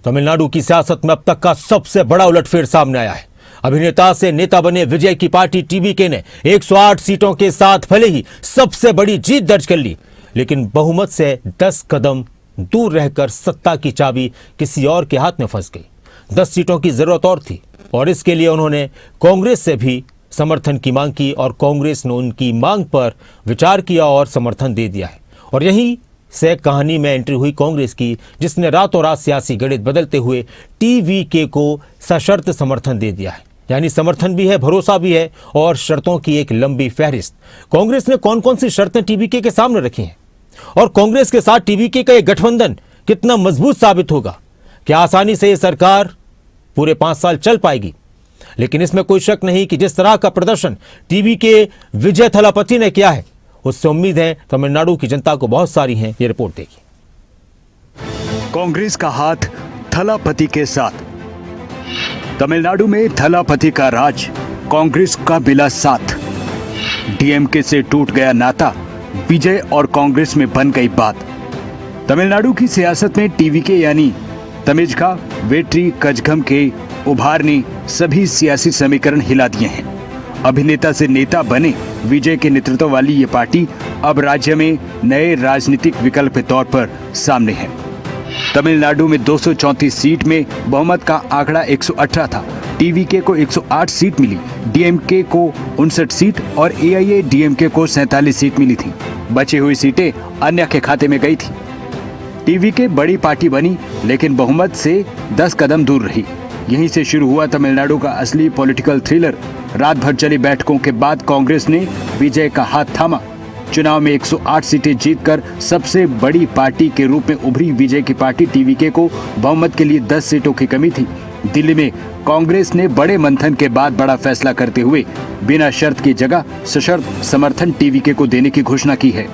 तमिलनाडु की सियासत में अब तक का सबसे बड़ा उलटफेर सामने आया है। अभिनेता से नेता बने विजय की पार्टी टीवीके ने 108 सीटों के साथ भले ही सबसे बड़ी जीत दर्ज कर ली, लेकिन बहुमत से 10 कदम दूर रहकर सत्ता की चाबी किसी और के हाथ में फंस गई। 10 सीटों की जरूरत और थी और इसके लिए उन्होंने कांग्रेस से भी समर्थन की मांग की और कांग्रेस ने उनकी मांग पर विचार किया और समर्थन दे दिया है। और यहीं से कहानी में एंट्री हुई कांग्रेस की, जिसने रातों रात सियासी गणित बदलते हुए टीवीके को सशर्त समर्थन दे दिया है। यानी समर्थन भी है, भरोसा भी है और शर्तों की एक लंबी फहरिस्त। कांग्रेस ने कौन कौन सी शर्तें टीवीके के सामने रखी हैं और कांग्रेस के साथ टीवीके का यह गठबंधन कितना मजबूत साबित होगा? क्या आसानी से यह सरकार पूरे 5 साल चल पाएगी? लेकिन इसमें कोई शक नहीं कि जिस तरह का प्रदर्शन टीवीके विजय थलापति ने किया है, उससे उम्मीद है तमिलनाडु की जनता को बहुत सारी हैं। ये रिपोर्ट देखिए। कांग्रेस का हाथ थलापति के साथ। तमिलनाडु में थलापति का राज, कांग्रेस का मिला साथ। डीएमके से टूट गया नाता, विजय और कांग्रेस में बन गई बात। तमिलनाडु की सियासत में टीवीके यानी तमिझका वेट्री कझगम के उभार ने सभी सियासी समीकरण हिला दिए हैं। अभिनेता से नेता बने विजय के नेतृत्व वाली ये पार्टी अब राज्य में नए राजनीतिक विकल्प के तौर पर सामने है। तमिलनाडु में 234 सीट में बहुमत का आंकड़ा 118 था। टीवीके को 108 सीट मिली, डीएमके को 59 सीट और एआईएडीएमके को 47 सीट मिली थी। बची हुई सीटें अन्य के खाते में गई थी। टीवीके बड़ी पार्टी बनी, लेकिन बहुमत से 10 कदम दूर रही। यहीं से शुरू हुआ तमिलनाडु का असली पॉलिटिकल थ्रिलर। रात भर चली बैठकों के बाद कांग्रेस ने विजय का हाथ थामा। चुनाव में 108 सीटें जीतकर सबसे बड़ी पार्टी के रूप में उभरी विजय की पार्टी टीवीके को बहुमत के लिए 10 सीटों की कमी थी। दिल्ली में कांग्रेस ने बड़े मंथन के बाद बड़ा फैसला करते हुए बिना शर्त की जगह सशर्त समर्थन टीवीके को देने की घोषणा की है।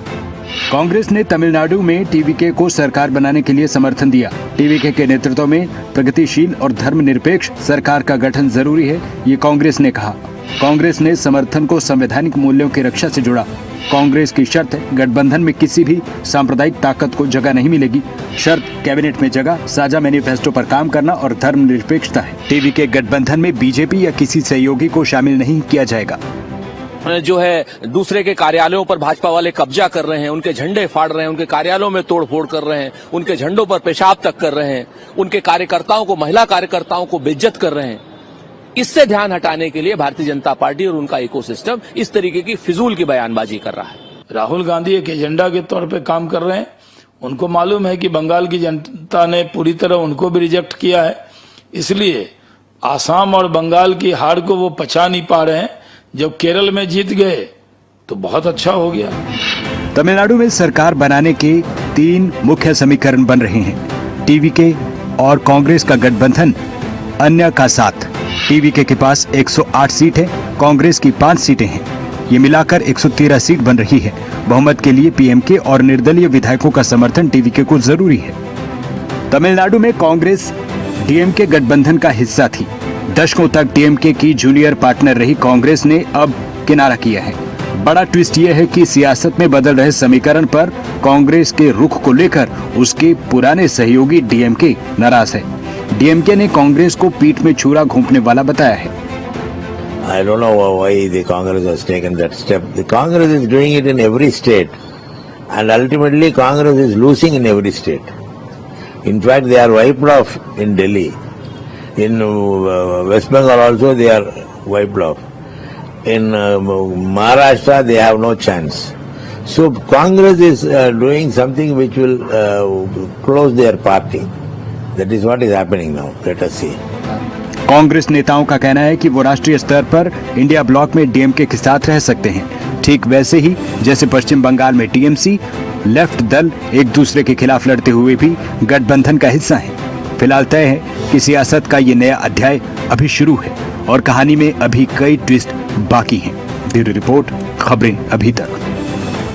कांग्रेस ने तमिलनाडु में टीवीके को सरकार बनाने के लिए समर्थन दिया। टीवीके के नेतृत्व में प्रगतिशील और धर्मनिरपेक्ष सरकार का गठन जरूरी है, ये कांग्रेस ने कहा। कांग्रेस ने समर्थन को संवैधानिक मूल्यों की रक्षा से जोड़ा। कांग्रेस की शर्त है, गठबंधन में किसी भी सांप्रदायिक ताकत को जगह नहीं मिलेगी। शर्त कैबिनेट में जगह, साझा मैनिफेस्टो पर काम करना और धर्मनिरपेक्षता है। टीवीके गठबंधन में बीजेपी या किसी सहयोगी को शामिल नहीं किया जाएगा। जो है दूसरे के कार्यालयों पर भाजपा वाले कब्जा कर रहे हैं, उनके झंडे फाड़ रहे हैं, उनके कार्यालयों में तोड़फोड़ कर रहे हैं, उनके झंडों पर पेशाब तक कर रहे हैं, उनके कार्यकर्ताओं को, महिला कार्यकर्ताओं को बेइज्जत कर रहे हैं। इससे ध्यान हटाने के लिए भारतीय जनता पार्टी और उनका इकोसिस्टम इस तरीके की फिजूल की बयानबाजी कर रहा है। राहुल गांधी एक एजेंडा के तौर पे काम कर रहे हैं। उनको मालूम है कि बंगाल की जनता ने पूरी तरह उनको भी रिजेक्ट किया है, इसलिए आसाम और बंगाल की हार को वो पचा नहीं पा रहे हैं। जब केरल में जीत गए तो बहुत अच्छा हो गया। तमिलनाडु में सरकार बनाने के 3 मुख्य समीकरण बन रहे हैं। टीवीके और कांग्रेस का गठबंधन, अन्य का साथ। टीवीके के पास 108 सीट है, कांग्रेस की 5 सीटें हैं। ये मिलाकर 113 सीट बन रही है। बहुमत के लिए पीएमके और निर्दलीय विधायकों का समर्थन टीवीके को जरूरी है। तमिलनाडु में कांग्रेस डीएमके गठबंधन का हिस्सा थी। दशकों तक डीएमके की जूनियर पार्टनर रही कांग्रेस ने अब किनारा किया है। बड़ा ट्विस्ट यह है कि सियासत में बदल रहे समीकरण पर कांग्रेस के रुख को लेकर उसके पुराने सहयोगी डीएमके नाराज है। डीएमके ने कांग्रेस को पीठ में छुरा घोंपने वाला बताया है। I don't know why the Congress has taken that step. The Congress is doing it in every state, and ultimately Congress is losing in every state. In fact, they are wiped off in Delhi. In West Bengal also they are wiped off. In Maharashtra they have no chance. So Congress is doing something which will close their party. That is what is happening now. Let us see. Congress नेताओं का कहना है कि वो राष्ट्रीय स्तर पर India block में डीएमके के साथ रह सकते हैं, ठीक वैसे ही जैसे पश्चिम बंगाल में टीएमसी, लेफ्ट दल एक दूसरे के खिलाफ लड़ते हुए भी गठबंधन का हिस्सा हैं। फिलहाल तय है कि सियासत का ये नया अध्याय अभी शुरू है और कहानी में अभी कई ट्विस्ट बाकी हैं। ब्यूरो रिपोर्ट, खबरें अभी तक।